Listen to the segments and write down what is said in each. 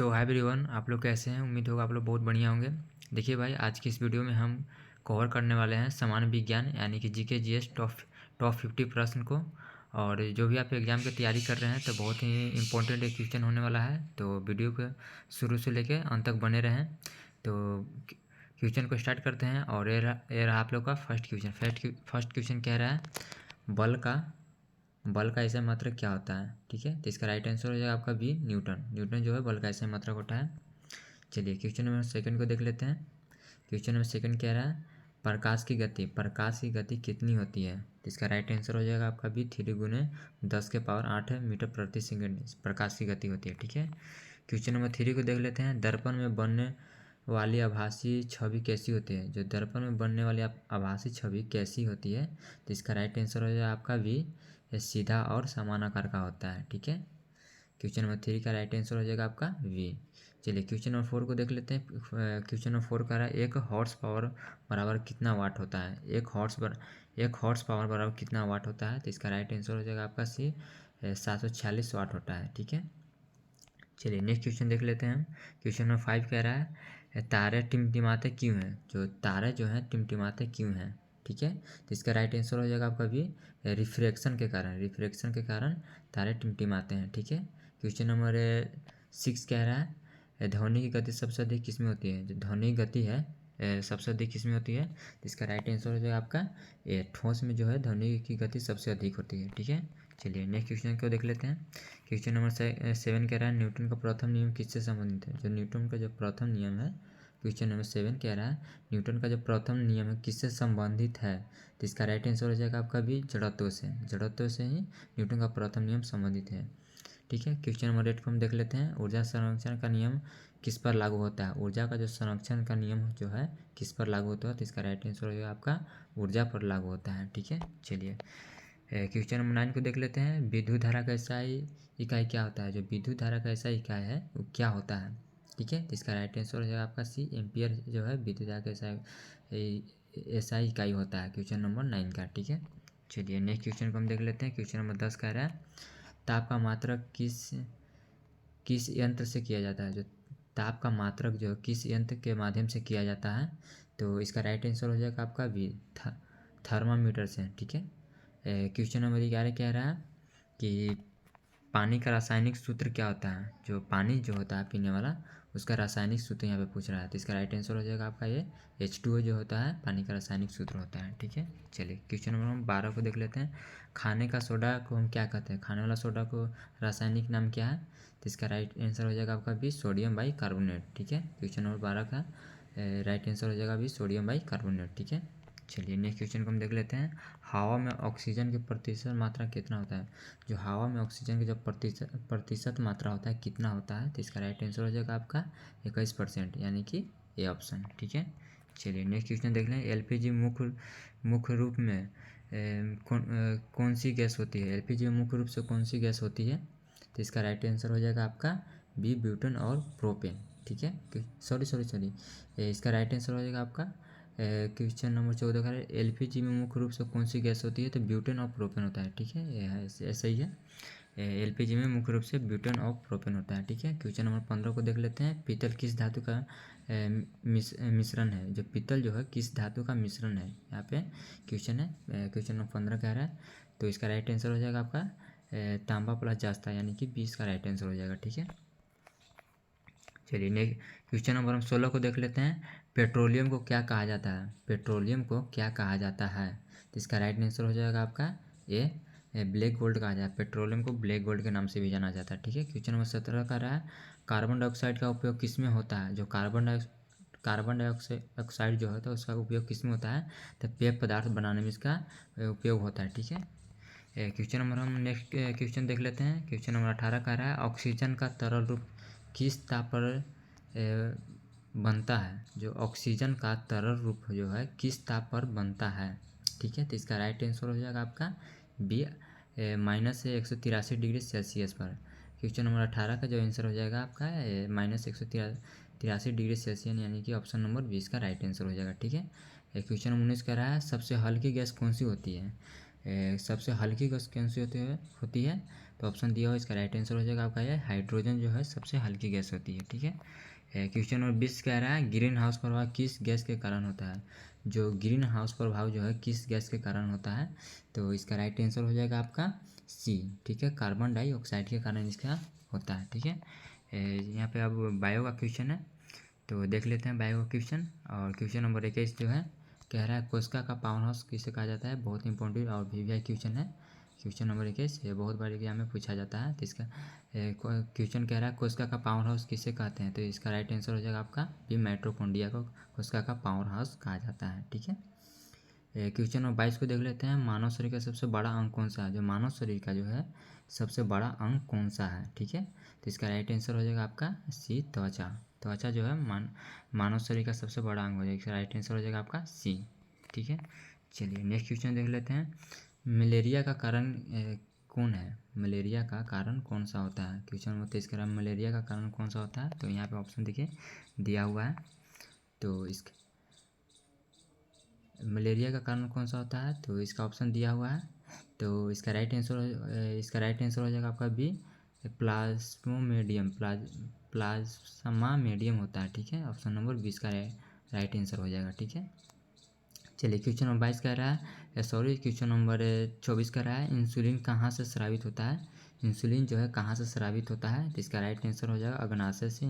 तो hi everyone, आप लोग कैसे हैं। उम्मीद होगा आप लोग बहुत बढ़िया होंगे। देखिए भाई, आज की इस वीडियो में हम कवर करने वाले हैं सामान्य विज्ञान यानी कि जीके जीएस टॉप 50 प्रश्न को। और जो भी आप एग्ज़ाम की तैयारी कर रहे हैं तो बहुत ही इंपॉर्टेंट एक क्वेश्चन होने वाला है। तो वीडियो को शुरू से लेकर अंत तक बने रहें। तो क्वेश्चन को स्टार्ट करते हैं। और ये रहा आप लोग का फर्स्ट क्वेश्चन। फर्स्ट क्वेश्चन कह रहा है बल का ऐसा मात्रक क्या होता है। ठीक है, तो इसका राइट आंसर हो जाएगा आपका बी, न्यूटन। न्यूटन जो है बल का ऐसा मात्रक होता है। चलिए क्वेश्चन नंबर सेकंड को देख लेते हैं। क्वेश्चन नंबर सेकंड कह रहा है प्रकाश की गति कितनी होती है। तो इसका राइट आंसर हो जाएगा आपका बी, 3 × 10⁸ मीटर प्रति सेकंड प्रकाश की गति होती है। ठीक है, क्वेश्चन नंबर 3 को देख लेते हैं। दर्पण में बनने वाली आभासी छवि कैसी होती है। जो दर्पण में बनने वाली आभासी छवि कैसी होती है, तो इसका राइट आंसर हो जाएगा आपका बी, सीधा और समान आकार का होता है। ठीक है, क्वेश्चन नंबर 3 का राइट आंसर हो जाएगा आपका वी। चलिए क्वेश्चन नंबर 4 को देख लेते हैं। क्वेश्चन नंबर 4 का रहा है 1 हॉर्स पावर बराबर कितना वाट होता है। 1 हॉर्स पावर बराबर कितना वाट होता है। तो इसका राइट आंसर हो जाएगा आपका सी, 746 वाट होता है। ठीक है, चलिए नेक्स्ट क्वेश्चन देख लेते हैं। क्वेश्चन नंबर 5 कह रहा है तारे टिमटिमाते क्यों हैं। जो तारे जो हैं टिमटिमाते क्यों हैं। ठीक है, तो इसका राइट आंसर हो जाएगा आपका भी, रिफ्रैक्शन के कारण तारे टिमटिमाते हैं। ठीक है, क्वेश्चन नंबर 6 कह रहा है ध्वनि की गति सबसे अधिक किसमें होती है। जो ध्वनि की गति है सबसे अधिक किसमें होती है। तो इसका राइट आंसर हो जाएगा आपका ठोस में जो है ध्वनि की गति सबसे अधिक होती है। ठीक है, चलिए नेक्स्ट क्वेश्चन को देख लेते हैं। क्वेश्चन नंबर 7 कह रहा है न्यूटन का प्रथम नियम किससे संबंधित है। जो न्यूटन का जो प्रथम नियम है, क्वेश्चन नंबर 7 कह रहा है न्यूटन का जो प्रथम नियम है किससे संबंधित है। तो इसका राइट आंसर हो जाएगा आपका भी जड़त्व से ही न्यूटन का प्रथम नियम संबंधित है। ठीक है, क्वेश्चन नंबर 8 को हम देख लेते हैं। ऊर्जा संरक्षण का नियम किस पर लागू होता है। ऊर्जा का जो संरक्षण का नियम जो है किस पर लागू होता है। तो इसका राइट आंसर हो जाएगा आपका ऊर्जा पर लागू होता है। ठीक है, चलिए क्वेश्चन नंबर 9 को देख लेते हैं। विद्युत धारा का एसआई इकाई क्या होता है। जो विद्युत धारा का एसआई इकाई है वो क्या होता है। ठीक है, तो इसका राइट आंसर हो जाएगा आपका सी, एम्पियर जो है विद्युत धारा का एसआई इकाई होता है। क्वेश्चन नंबर 9 का। ठीक है, चलिए नेक्स्ट क्वेश्चन को हम देख लेते हैं। क्वेश्चन नंबर 10 कह रहा है ताप का मात्रक किस यंत्र से किया जाता है। जो ताप का मात्रक जो किस यंत्र के माध्यम से किया जाता है। तो इसका राइट आंसर हो जाएगा आपका बी, थर्मामीटर से। ठीक है, क्वेश्चन नंबर 11 कह रहा है कि पानी का रासायनिक सूत्र क्या होता है। जो पानी जो होता है पीने वाला उसका रासायनिक सूत्र यहाँ पे पूछ रहा है। तो इसका राइट आंसर हो जाएगा आपका ये H2O जो होता है पानी का रासायनिक सूत्र होता है। ठीक है, चलिए क्वेश्चन नंबर हम 12 को देख लेते हैं। खाने का सोडा को हम क्या कहते हैं। खाने वाला सोडा को रासायनिक नाम क्या है। तो इसका राइट आंसर हो जाएगा आपका बी, सोडियम बाई कार्बोनेट। ठीक है, क्वेश्चन नंबर 12 का राइट आंसर हो जाएगा बी, सोडियम बाई कार्बोनेट। ठीक है, चलिए नेक्स्ट क्वेश्चन को हम देख लेते हैं। हवा में ऑक्सीजन की प्रतिशत मात्रा कितना होता है। जो हवा में ऑक्सीजन की जो प्रतिशत मात्रा होता है कितना होता है। तो इसका राइट आंसर हो जाएगा आपका 21%, यानी कि ए ऑप्शन। ठीक है, चलिए नेक्स्ट क्वेश्चन देख लें। एलपीजी मुख्य रूप में कौन सी गैस होती है। एलपीजी में मुख्य रूप से कौन सी गैस होती है। तो इसका राइट आंसर हो जाएगा आपका बी, ब्यूटेन और प्रोपेन। ठीक है, सॉरी इसका राइट आंसर हो जाएगा आपका क्वेश्चन नंबर 14 का एलपीजी में मुख्य रूप से कौन सी गैस होती है। तो ब्यूटेन और प्रोपेन होता है। ठीक है, ऐसा ही है। एलपीजी में मुख्य रूप से ब्यूटेन और प्रोपेन होता है। ठीक है, क्वेश्चन नंबर 15 को देख लेते हैं। पीतल किस धातु का मिश्रण है। जो पीतल जो है किस धातु का मिश्रण है, यहाँ पे क्वेश्चन है। क्वेश्चन नंबर 15 कह रहा है। तो इसका राइट आंसर हो जाएगा आपका तांबा प्लस जास्ता, यानी कि 20 का राइट आंसर हो जाएगा। ठीक है, चलिए नेक्स्ट क्वेश्चन नंबर हम 16 को देख लेते हैं। पेट्रोलियम को क्या कहा जाता है। पेट्रोलियम को क्या कहा जाता है। तो इसका राइट आंसर हो जाएगा आपका ए ब्लैक गोल्ड कहा जाता है। पेट्रोलियम को ब्लैक गोल्ड के नाम से भी जाना जाता है। ठीक है, क्वेश्चन नंबर 17 का रहा है कार्बन डाइऑक्साइड का उपयोग किस में होता है। जो कार्बन डाइऑक्साइड जो होता है उसका उपयोग किस में होता है। तो पेय पदार्थ बनाने में इसका उपयोग होता है। ठीक है, क्वेश्चन नंबर हम नेक्स्ट क्वेश्चन देख लेते हैं। क्वेश्चन नंबर 18 का रहा है ऑक्सीजन का तरल रूप किस ताप पर बनता है। जो ऑक्सीजन का तरल रूप जो है किस ताप पर बनता है। ठीक है, तो इसका राइट आंसर हो जाएगा आपका बी, -183 डिग्री सेल्सियस पर। क्वेश्चन नंबर 18 का जो आंसर हो जाएगा आपका -183 डिग्री सेल्सियस, यानी कि ऑप्शन नंबर 20 का राइट आंसर हो जाएगा। ठीक है, क्वेश्चन नंबर 19 कह रहा है सबसे हल्की गैस कौन सी होती है। सबसे हल्की गैस कौन सी होती है। तो ऑप्शन दिया हुआ इसका राइट आंसर हो जाएगा आपका ये हाइड्रोजन जो है सबसे हल्की गैस होती है। ठीक है, क्वेश्चन नंबर 20 कह रहा है ग्रीन हाउस प्रभाव किस गैस के कारण होता है। जो ग्रीन हाउस प्रभाव जो है किस गैस के कारण होता है, तो इसका राइट आंसर हो जाएगा आपका सी। ठीक है, कार्बन डाइऑक्साइड के कारण इसका होता है। ठीक है, यहाँ पे अब बायो का क्वेश्चन है, तो देख लेते हैं बायो का क्वेश्चन। और क्वेश्चन नंबर 21 जो है कह रहा है कोशिका का पावर हाउस किसे कहा जाता है। बहुत इंपॉर्टेंट और वीवीआई क्वेश्चन है। क्वेश्चन नंबर 21 ये बहुत बार एग्जाम में पूछा जाता है। तो इसका क्वेश्चन कह रहा है कोशिका का पावर हाउस किसे कहते हैं, तो इसका राइट आंसर हो जाएगा आपका बी माइटोकॉन्ड्रिया को कोशिका का पावर हाउस कहा जाता है। ठीक है, क्वेश्चन नंबर 22 को देख लेते हैं। मानव शरीर का सबसे बड़ा अंग कौन सा है। जो मानव शरीर का जो है सबसे बड़ा अंग कौन सा है। ठीक है, तो इसका राइट आंसर हो जाएगा आपका सी त्वचा। त्वचा जो है मानव शरीर का सबसे बड़ा अंग हो जाएगा। इसका राइट आंसर हो जाएगा आपका सी। ठीक है, चलिए नेक्स्ट क्वेश्चन देख लेते हैं। मलेरिया का कारण कौन है। मलेरिया का कारण कौन सा होता है। क्वेश्चन नंबर 23 कह मलेरिया का कारण कौन सा होता है, तो यहाँ पे ऑप्शन देखिए दिया हुआ है। तो इस मलेरिया का कारण कौन सा होता है, तो इसका ऑप्शन दिया हुआ है। तो इसका राइट आंसर हो जाएगा आपका बी प्लाज्मोमेडियम प्लाज्मा मीडियम होता है। ठीक है, ऑप्शन नंबर 20 का राइट आंसर हो जाएगा। ठीक है, चलिए क्वेश्चन नंबर 22 कह रहा है क्वेश्चन नंबर 24 कह रहा है इंसुलिन कहाँ से स्रावित होता है। इंसुलिन जो है कहाँ से स्रावित होता है, तो इसका राइट आंसर हो जाएगा अग्नाशय से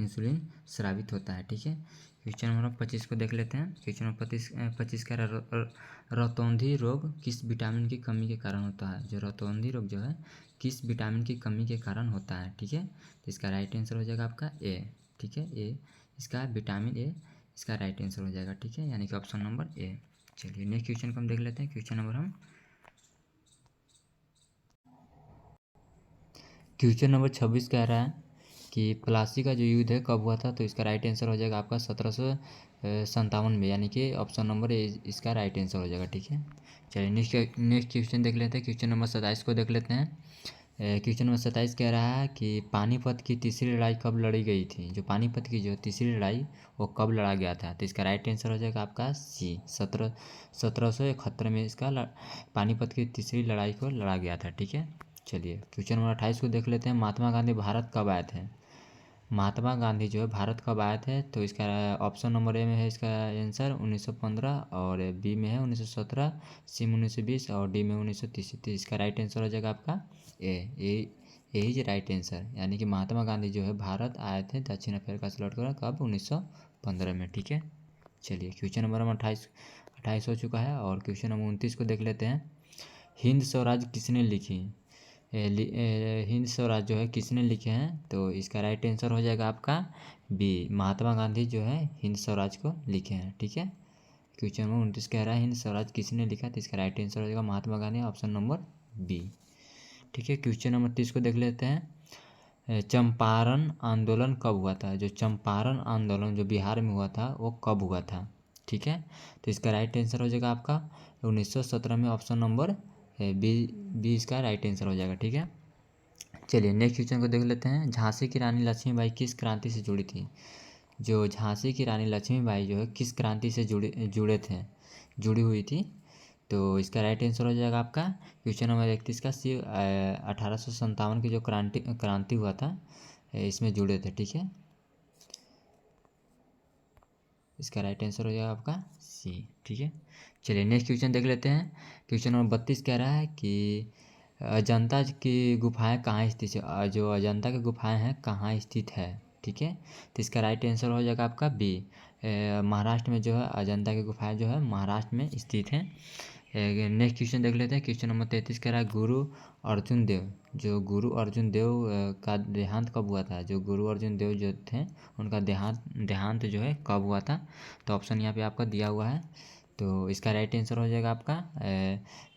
इंसुलिन स्रावित होता है। ठीक है, क्वेश्चन नंबर 25 को देख लेते हैं। क्वेश्चन नंबर 25 कह रहा है रतौंधी रोग किस विटामिन की कमी के कारण होता है। जो रतौंधी रोग जो है किस विटामिन की कमी के कारण होता है। ठीक है, तो इसका राइट आंसर हो जाएगा आपका ए। ठीक है, ए इसका विटामिन ए इसका राइट आंसर हो जाएगा। ठीक है, यानी कि ऑप्शन नंबर ए। चलिए नेक्स्ट क्वेश्चन को हम देख लेते हैं। क्वेश्चन नंबर 26 कह रहा है कि प्लासी का जो युद्ध है कब हुआ था, तो इसका राइट आंसर हो जाएगा आपका 1757 में, यानी कि ऑप्शन नंबर ए इसका राइट आंसर हो जाएगा। ठीक है, चलिए नेक्स्ट क्वेश्चन देख लेते हैं। क्वेश्चन नंबर 27 को देख लेते हैं। क्वेश्चन नंबर 27 कह रहा है कि पानीपत की तीसरी लड़ाई कब लड़ी गई थी। जो पानीपत की जो तीसरी लड़ाई वो कब लड़ा गया था, तो इसका राइट आंसर हो जाएगा आपका सी 1771 में इसका पानीपत की तीसरी लड़ाई को लड़ा गया था। ठीक है, चलिए क्वेश्चन नंबर 28 को देख लेते हैं। महात्मा गांधी भारत कब आए थे। महात्मा गांधी जो है भारत कब आए थे, तो इसका ऑप्शन नंबर ए में है इसका आंसर 1915, और बी में है 1917, सी में 1920 और डी में 1930। तो इसका राइट आंसर हो जाएगा आपका ए इज राइट आंसर, यानी कि महात्मा गांधी जो है भारत आए थे दक्षिण अफ्रीका से लौटकर कब 1915 में। ठीक है, चलिए क्वेश्चन नंबर 28 हो चुका है। और क्वेश्चन नंबर 29 को देख लेते हैं। हिंद स्वराज किसने लिखी। हिंद स्वराज जो है किसने लिखे हैं, तो इसका राइट आंसर हो जाएगा आपका बी महात्मा गांधी जो है हिंद स्वराज को लिखे हैं। ठीक है, क्वेश्चन नंबर 29 कह रहा है हिंद स्वराज किसने लिखा, तो इसका राइट आंसर हो जाएगा Mahatma Gandhi, option number B. ठीक है, क्वेश्चन नंबर 30 को देख लेते हैं। चंपारण आंदोलन कब हुआ था। जो चंपारण आंदोलन जो बिहार में हुआ था वो कब हुआ था। ठीक है, तो इसका राइट आंसर हो जाएगा आपका 1917 में, ऑप्शन नंबर बी इसका राइट आंसर हो जाएगा। ठीक है, चलिए नेक्स्ट क्वेश्चन को देख लेते हैं। झांसी की रानी लक्ष्मीबाई किस क्रांति से जुड़ी थी। जो झांसी की रानी लक्ष्मीबाई जो है किस क्रांति से जुड़ी हुई थी, तो इसका राइट आंसर हो जाएगा आपका क्वेश्चन नंबर 31 का सी 1857 की जो क्रांति हुआ था इसमें जुड़े थे। ठीक है, इसका राइट आंसर हो जाएगा आपका सी। ठीक है, चलिए नेक्स्ट क्वेश्चन देख लेते हैं। क्वेश्चन नंबर 32 कह रहा है कि अजंता की गुफाएं कहाँ स्थित है। जो अजंता की गुफाएं हैं कहाँ स्थित है। ठीक है, तो इसका राइट आंसर हो जाएगा आपका बी महाराष्ट्र में जो है अजंता की गुफाएं जो है महाराष्ट्र में स्थित हैं। नेक्स्ट क्वेश्चन देख लेते हैं। क्वेश्चन नंबर 33 कह रहा है गुरु अर्जुन देव जो गुरु अर्जुन देव का देहांत कब हुआ था। जो गुरु अर्जुन देव जो थे उनका देहांत जो है कब हुआ था, तो ऑप्शन यहाँ पे आपका दिया हुआ है। तो इसका राइट आंसर हो जाएगा आपका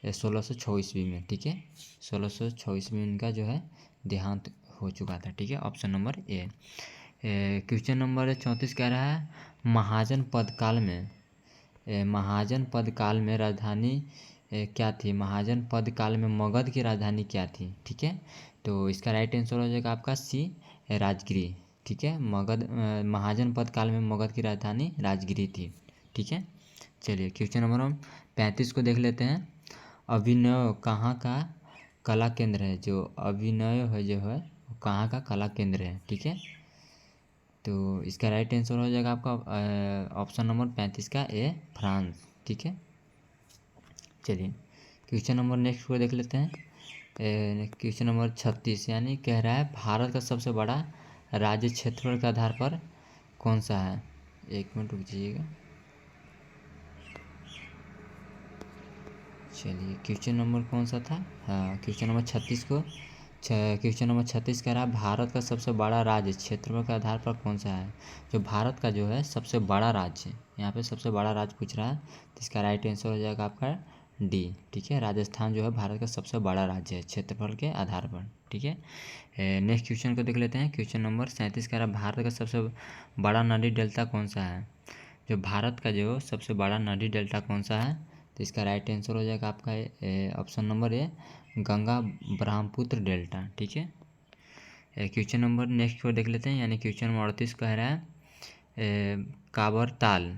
1606 ईस्वी में। ठीक है, 1606 ईस्वी में इनका जो है देहांत हो चुका था। ठीक है, option number A. Question number 34 कह रहा है महाजन पद काल में राजधानी क्या थी। महाजन पद काल में मगध की राजधानी क्या थी। ठीक है, तो इसका राइट आंसर हो जाएगा आपका सी राजगिरी। ठीक है, महाजन पद काल में मगध की राजधानी राजगिरी थी। ठीक है, चलिए क्वेश्चन नंबर 35 को देख लेते हैं। अभिनव कला केंद्र है, जो अभिनय है जो है वो कहाँ का कला केंद्र है, ठीक है। तो इसका राइट आंसर हो जाएगा आपका ऑप्शन नंबर 35 का ए, फ्रांस, ठीक है। चलिए क्वेश्चन नंबर नेक्स्ट को देख लेते हैं। क्वेश्चन नंबर 36 यानी कह रहा है भारत का सबसे बड़ा राज्य क्षेत्रफल के आधार पर कौन सा है। एक मिनट रुक जाइएगा। चलिए क्वेश्चन नंबर कौन सा था, हाँ क्वेश्चन नंबर 36 को क्वेश्चन नंबर 36 कह रहा है भारत का सबसे बड़ा राज्य क्षेत्रफल के आधार पर कौन सा है। जो भारत का जो है सबसे बड़ा राज्य, यहाँ पे सबसे बड़ा राज्य पूछ रहा है, तो इसका राइट आंसर हो जाएगा आपका डी, ठीक है। राजस्थान जो है भारत का सबसे बड़ा राज्य है क्षेत्रफल के आधार पर, ठीक है। नेक्स्ट क्वेश्चन को देख लेते हैं। क्वेश्चन नंबर 37 कह रहा है भारत का सबसे बड़ा नदी डेल्टा कौन सा है। जो भारत का जो सबसे बड़ा नदी डेल्टा कौन सा है, तो इसका राइट आंसर हो जाएगा आपका option number A, Ganga Brahmaputra delta, ठीक है। क्वेश्चन नंबर नेक्स्ट को देख लेते हैं। यानी क्वेश्चन नंबर 38 कह रहा है काबर ताल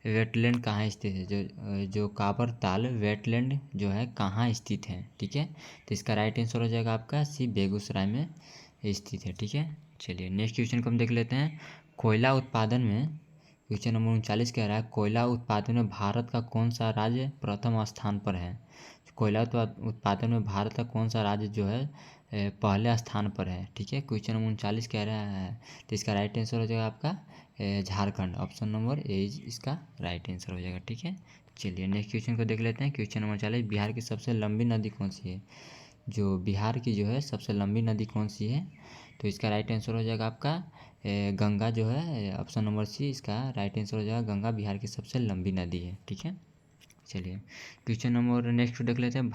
वेटलैंड कहाँ स्थित है। जो काबर ताल वेटलैंड जो है कहाँ स्थित है, ठीक है। तो इसका राइट आंसर हो जाएगा आपका सी, बेगूसराय में स्थित है, ठीक है। चलिए नेक्स्ट क्वेश्चन को हम देख लेते हैं। कोयला उत्पादन में क्वेश्चन नंबर 39 कह रहा है कोयला उत्पादन में भारत का कौन सा राज्य प्रथम स्थान पर है। कोयला उत्पादन में भारत का कौन सा राज्य जो है पहले स्थान पर है, ठीक है। क्वेश्चन नंबर 39 कह रहा है, तो इसका राइट आंसर हो जाएगा आपका झारखंड, ऑप्शन नंबर ए इसका राइट आंसर हो जाएगा, ठीक है। चलिए नेक्स्ट क्वेश्चन को देख लेते हैं। क्वेश्चन नंबर 40 बिहार की सबसे लंबी नदी कौन सी है। जो बिहार की जो है सबसे लंबी नदी कौन सी है, तो इसका राइट आंसर हो जाएगा आपका गंगा जो है, ऑप्शन नंबर सी इसका राइट आंसर हो जाएगा गंगा बिहार की सबसे लंबी नदी है, ठीक है। चलिए क्वेश्चन नंबर नेक्स्ट देख लेते हैं।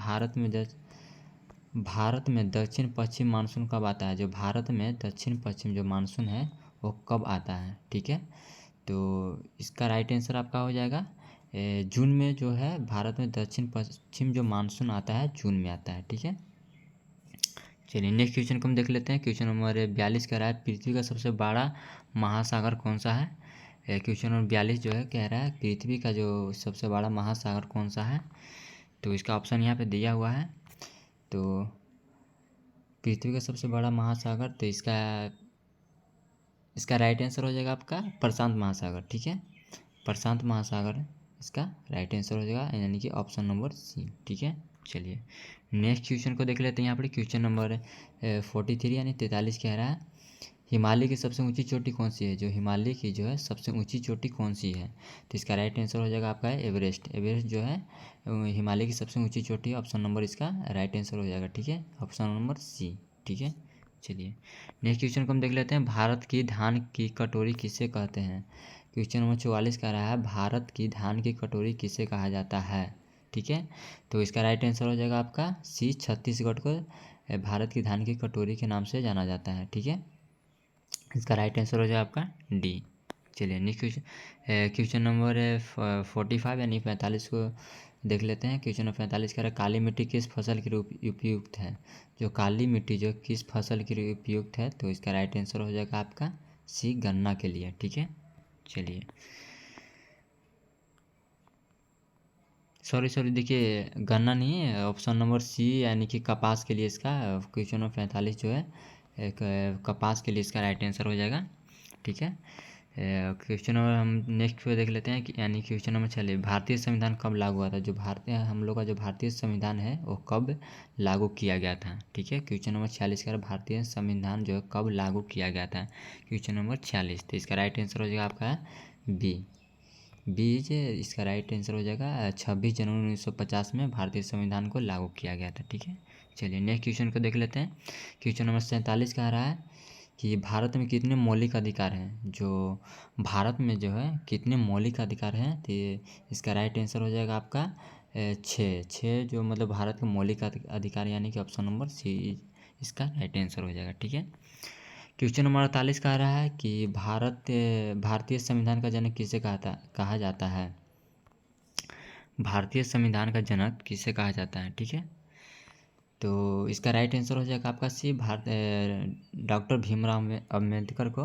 भारत में दक्षिण पश्चिम मानसून कब आता है। जो भारत में दक्षिण पश्चिम जो मानसून है वो कब आता है, ठीक है। तो इसका राइट आंसर आपका हो जाएगा जून में जो है भारत में दक्षिण पश्चिम जो मानसून आता है जून में आता है, ठीक है। चलिए नेक्स्ट क्वेश्चन को हम देख लेते हैं। क्वेश्चन नंबर 42 कह रहा है पृथ्वी का सबसे बड़ा महासागर कौन सा है। क्वेश्चन नंबर 42 जो है कह रहा है पृथ्वी का जो सबसे बड़ा महासागर कौन सा है, तो इसका ऑप्शन यहाँ पे दिया हुआ है। तो पृथ्वी का सबसे बड़ा महासागर, तो इसका राइट आंसर हो जाएगा आपका प्रशांत महासागर, ठीक है। प्रशांत महासागर इसका राइट आंसर हो जाएगा, यानी कि ऑप्शन नंबर सी, ठीक है। चलिए नेक्स्ट क्वेश्चन को देख लेते हैं। यहाँ पर क्वेश्चन नंबर 43 यानी 43 कह रहा है हिमालय की सबसे ऊंची चोटी कौन सी है। जो हिमालय की जो है सबसे ऊंची चोटी कौन सी है, तो इसका राइट आंसर हो जाएगा आपका एवरेस्ट। एवरेस्ट जो है हिमालय की सबसे ऊंची चोटी है, ऑप्शन नंबर इसका राइट आंसर हो जाएगा, ठीक है, ऑप्शन नंबर सी, ठीक है। चलिए नेक्स्ट क्वेश्चन को हम देख लेते हैं। भारत की धान की कटोरी किसे कहते हैं। क्वेश्चन नंबर 44 कह रहा है भारत की धान की कटोरी किसे कहा जाता है, ठीक है। तो इसका राइट आंसर हो जाएगा आपका सी, छत्तीसगढ़ को भारत की धान की कटोरी के नाम से जाना जाता है, ठीक है। इसका राइट आंसर हो जाएगा आपका डी। चलिए नेक्स्ट क्वेश्चन नंबर 45 यानी 45 को देख लेते हैं। क्वेश्चन नंबर 45 कह रहा है काली मिट्टी किस फसल के लिए उपयुक्त है। जो काली मिट्टी जो किस फसल के लिए उपयुक्त है, तो इसका राइट आंसर हो जाएगा आपका सी, गन्ना के लिए, ठीक है। चलिए सॉरी देखिए गन्ना नहीं है, ऑप्शन नंबर सी यानी कि कपास के लिए इसका क्वेश्चन नंबर 45 जो है एक कपास के लिए इसका राइट आंसर हो जाएगा, ठीक है। क्वेश्चन नंबर हम नेक्स्ट पे देख लेते हैं कि यानी क्वेश्चन नंबर 46 भारतीय संविधान कब लागू हुआ था। जो भारतीय हम लोग का जो भारतीय संविधान है वो कब लागू किया गया था, ठीक है। क्वेश्चन नंबर 46 का भारतीय संविधान जो है कब लागू किया गया था, क्वेश्चन नंबर 46, तो इसका राइट आंसर हो जाएगा आपका बी, बीज इसका राइट आंसर हो जाएगा 26 जनवरी 1950 में भारतीय संविधान को लागू किया गया था, ठीक है। चलिए नेक्स्ट क्वेश्चन को देख लेते हैं। क्वेश्चन नंबर 47 कह रहा है कि भारत में कितने मौलिक अधिकार हैं। जो भारत में जो है कितने मौलिक अधिकार हैं, तो इसका राइट आंसर हो जाएगा आपका छः जो मतलब भारत के मौलिक अधिकार यानी कि ऑप्शन नंबर सी इसका राइट आंसर हो जाएगा, ठीक है। क्वेश्चन नंबर 48 कह रहा है कि भारतीय संविधान का जनक किसे कहा जाता है। भारतीय संविधान का जनक किसे कहा जाता है, ठीक है। तो इसका राइट आंसर हो जाएगा आपका सी, डॉक्टर भीमराव अम्बेडकर को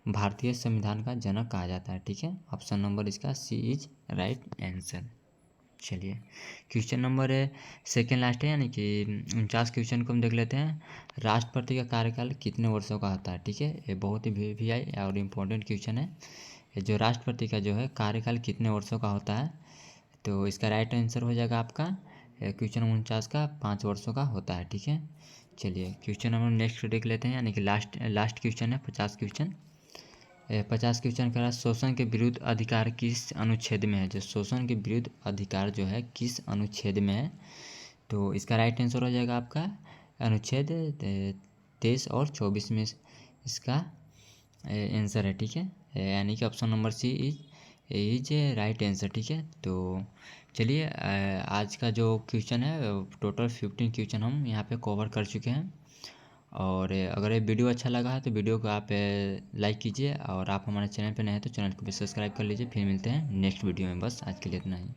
भारतीय संविधान का जनक कहा जाता है, ठीक है। ऑप्शन नंबर इसका सी इज राइट आंसर। चलिए क्वेश्चन नंबर सेकेंड लास्ट है, यानी कि 49 क्वेश्चन को हम देख लेते हैं। राष्ट्रपति का कार्यकाल कितने वर्षों का होता है? ठीक है, ये बहुत ही VVI और इम्पोर्टेंट क्वेश्चन है। ये जो राष्ट्रपति का जो है कार्यकाल कितने वर्षों का होता है, तो इसका राइट आंसर हो जाएगा आपका क्वेश्चन 49 का 5 वर्षों का होता है। ठीक है, चलिए क्वेश्चन नंबर नेक्स्ट देख लेते हैं, यानी कि लास्ट क्वेश्चन है 50 क्वेश्चन। 50 क्वेश्चन कह रहा है शोषण के विरुद्ध अधिकार किस अनुच्छेद में है? जो शोषण के विरुद्ध अधिकार जो है किस अनुच्छेद में है, तो इसका राइट आंसर हो जाएगा आपका अनुच्छेद 23 और 24 में इसका आंसर है। ठीक है, यानी कि option number C is right answer. ठीक है, तो चलिए आज का जो क्वेश्चन है टोटल 15 क्वेश्चन हम यहाँ पे कवर कर चुके हैं। और अगर ये वीडियो अच्छा लगा है तो वीडियो को आप लाइक कीजिए, और आप हमारे चैनल पे नए हैं तो चैनल को भी सब्सक्राइब कर लीजिए। फिर मिलते हैं नेक्स्ट वीडियो में, बस आज के लिए इतना ही।